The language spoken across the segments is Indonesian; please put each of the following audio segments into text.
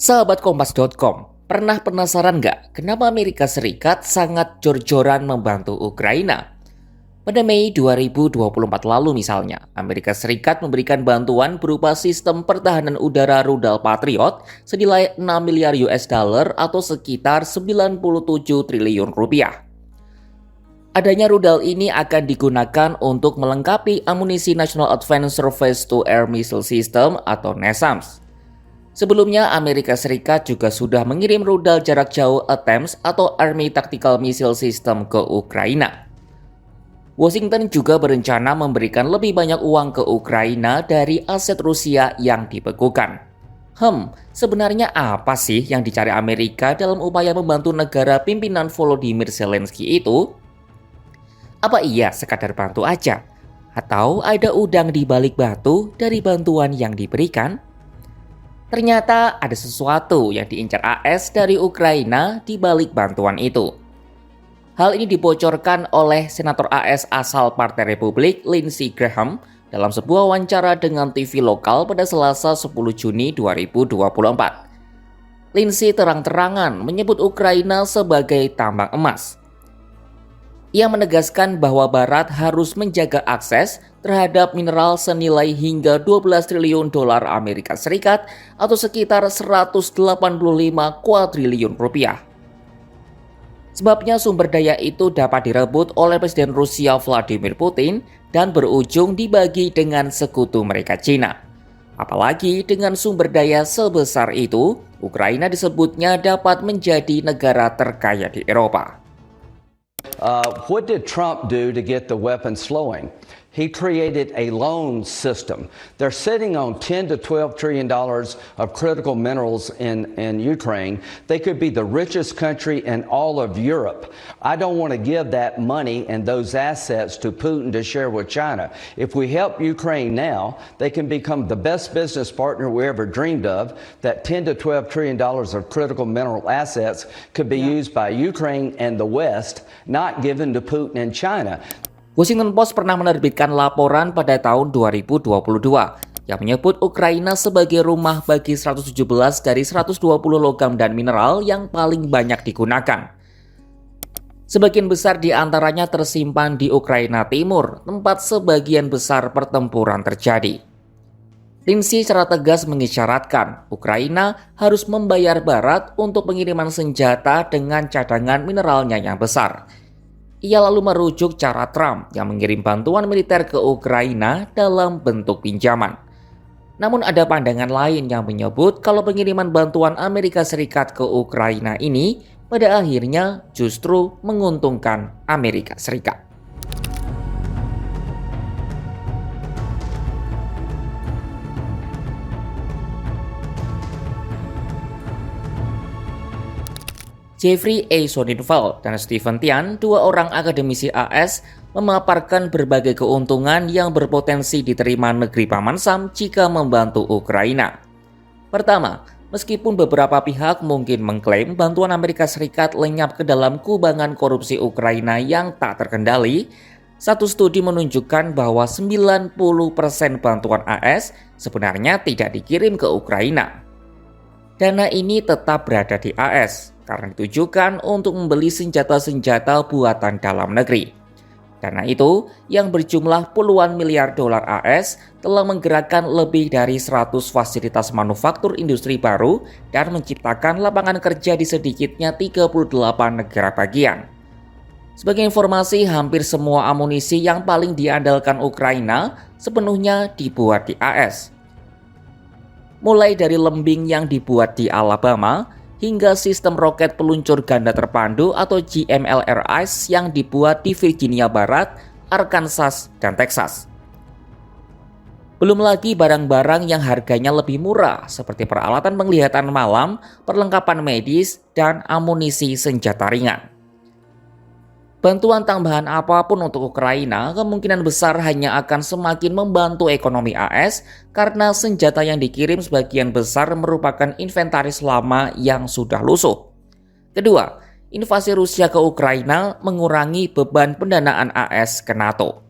Sahabat Kompas.com, pernah penasaran nggak kenapa Amerika Serikat sangat jor-joran membantu Ukraina? Pada Mei 2024 lalu misalnya, Amerika Serikat memberikan bantuan berupa sistem pertahanan udara rudal Patriot senilai 6 miliar US dollar atau sekitar 97 triliun rupiah. Adanya rudal ini akan digunakan untuk melengkapi amunisi National Advanced Surface to Air Missile System atau NASAMS. Sebelumnya, Amerika Serikat juga sudah mengirim rudal jarak jauh ATACMS atau Army Tactical Missile System ke Ukraina. Washington juga berencana memberikan lebih banyak uang ke Ukraina dari aset Rusia yang dibekukan. Sebenarnya apa sih yang dicari Amerika dalam upaya membantu negara pimpinan Volodymyr Zelensky itu? Apa iya sekadar bantu aja? Atau ada udang di balik batu dari bantuan yang diberikan? Ternyata ada sesuatu yang diincar AS dari Ukraina di balik bantuan itu. Hal ini dibocorkan oleh Senator AS asal Partai Republik Lindsey Graham dalam sebuah wawancara dengan TV lokal pada Selasa 10 Juni 2024. Lindsey terang-terangan menyebut Ukraina sebagai tambang emas. Ia menegaskan bahwa Barat harus menjaga akses terhadap mineral senilai hingga 12 triliun dolar Amerika Serikat atau sekitar 185 kuadriliun rupiah. Sebabnya sumber daya itu dapat direbut oleh Presiden Rusia Vladimir Putin dan berujung dibagi dengan sekutu mereka Cina. Apalagi dengan sumber daya sebesar itu, Ukraina disebutnya dapat menjadi negara terkaya di Eropa. What did Trump do to get the weapons flowing? He created a loan system. They're sitting on $10 to $12 trillion of critical minerals in Ukraine. They could be the richest country in all of Europe. I don't want to give that money and those assets to Putin to share with China. If we help Ukraine now, they can become the best business partner we ever dreamed of. That $10 to $12 trillion of critical mineral assets could be used by Ukraine and the West, not given to Putin and China. Washington Post pernah menerbitkan laporan pada tahun 2022 yang menyebut Ukraina sebagai rumah bagi 117 dari 120 logam dan mineral yang paling banyak digunakan. Sebagian besar di antaranya tersimpan di Ukraina Timur, tempat sebagian besar pertempuran terjadi. Lindsey secara tegas mengisyaratkan Ukraina harus membayar Barat untuk pengiriman senjata dengan cadangan mineralnya yang besar. Ia lalu merujuk cara Trump yang mengirim bantuan militer ke Ukraina dalam bentuk pinjaman. Namun ada pandangan lain yang menyebut kalau pengiriman bantuan Amerika Serikat ke Ukraina ini pada akhirnya justru menguntungkan Amerika Serikat. Jeffrey A. Sonnenfeld dan Stephen Tian, dua orang akademisi AS, memaparkan berbagai keuntungan yang berpotensi diterima negeri Paman Sam jika membantu Ukraina. Pertama, meskipun beberapa pihak mungkin mengklaim bantuan Amerika Serikat lenyap ke dalam kubangan korupsi Ukraina yang tak terkendali, satu studi menunjukkan bahwa 90% bantuan AS sebenarnya tidak dikirim ke Ukraina. Dana ini tetap berada di AS karena ditujukan untuk membeli senjata-senjata buatan dalam negeri. Dana itu yang berjumlah puluhan miliar dolar AS telah menggerakkan lebih dari 100 fasilitas manufaktur industri baru dan menciptakan lapangan kerja di sedikitnya 38 negara bagian. Sebagai informasi, hampir semua amunisi yang paling diandalkan Ukraina sepenuhnya dibuat di AS. Mulai dari lembing yang dibuat di Alabama, hingga sistem roket peluncur ganda terpandu atau GMLRS yang dibuat di Virginia Barat, Arkansas, dan Texas. Belum lagi barang-barang yang harganya lebih murah seperti peralatan penglihatan malam, perlengkapan medis, dan amunisi senjata ringan. Bantuan tambahan apapun untuk Ukraina kemungkinan besar hanya akan semakin membantu ekonomi AS karena senjata yang dikirim sebagian besar merupakan inventaris lama yang sudah lusuh. Kedua, invasi Rusia ke Ukraina mengurangi beban pendanaan AS ke NATO.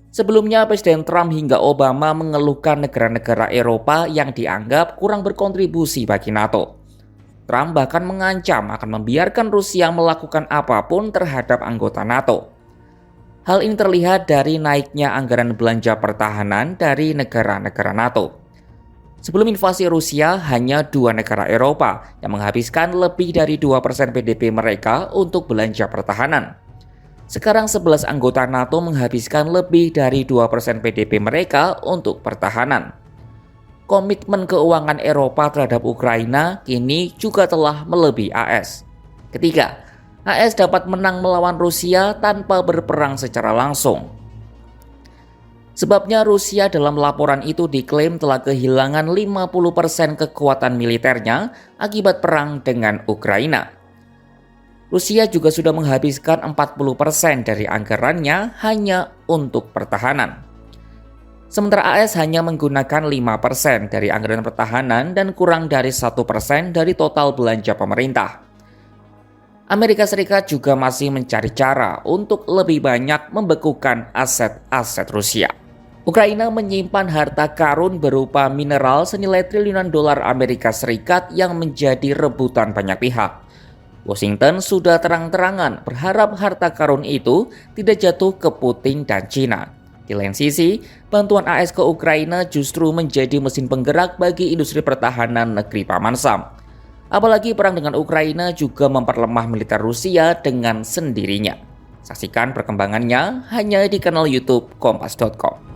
Sebelumnya, Presiden Trump hingga Obama mengeluhkan negara-negara Eropa yang dianggap kurang berkontribusi bagi NATO. Trump bahkan mengancam akan membiarkan Rusia melakukan apapun terhadap anggota NATO. Hal ini terlihat dari naiknya anggaran belanja pertahanan dari negara-negara NATO. Sebelum invasi Rusia, hanya 2 negara Eropa yang menghabiskan lebih dari 2% PDB mereka untuk belanja pertahanan. Sekarang 11 anggota NATO menghabiskan lebih dari 2% PDB mereka untuk pertahanan. Komitmen keuangan Eropa terhadap Ukraina kini juga telah melebihi AS. Ketiga, AS dapat menang melawan Rusia tanpa berperang secara langsung. Sebabnya Rusia dalam laporan itu diklaim telah kehilangan 50% kekuatan militernya akibat perang dengan Ukraina. Rusia juga sudah menghabiskan 40% dari anggarannya hanya untuk pertahanan. Sementara AS hanya menggunakan 5% dari anggaran pertahanan dan kurang dari 1% dari total belanja pemerintah. Amerika Serikat juga masih mencari cara untuk lebih banyak membekukan aset-aset Rusia. Ukraina menyimpan harta karun berupa mineral senilai triliunan dolar Amerika Serikat yang menjadi rebutan banyak pihak. Washington sudah terang-terangan berharap harta karun itu tidak jatuh ke Putin dan China. Di lain sisi, bantuan AS ke Ukraina justru menjadi mesin penggerak bagi industri pertahanan negeri Paman Sam. Apalagi perang dengan Ukraina juga memperlemah militer Rusia dengan sendirinya. Saksikan perkembangannya hanya di kanal YouTube Kompas.com.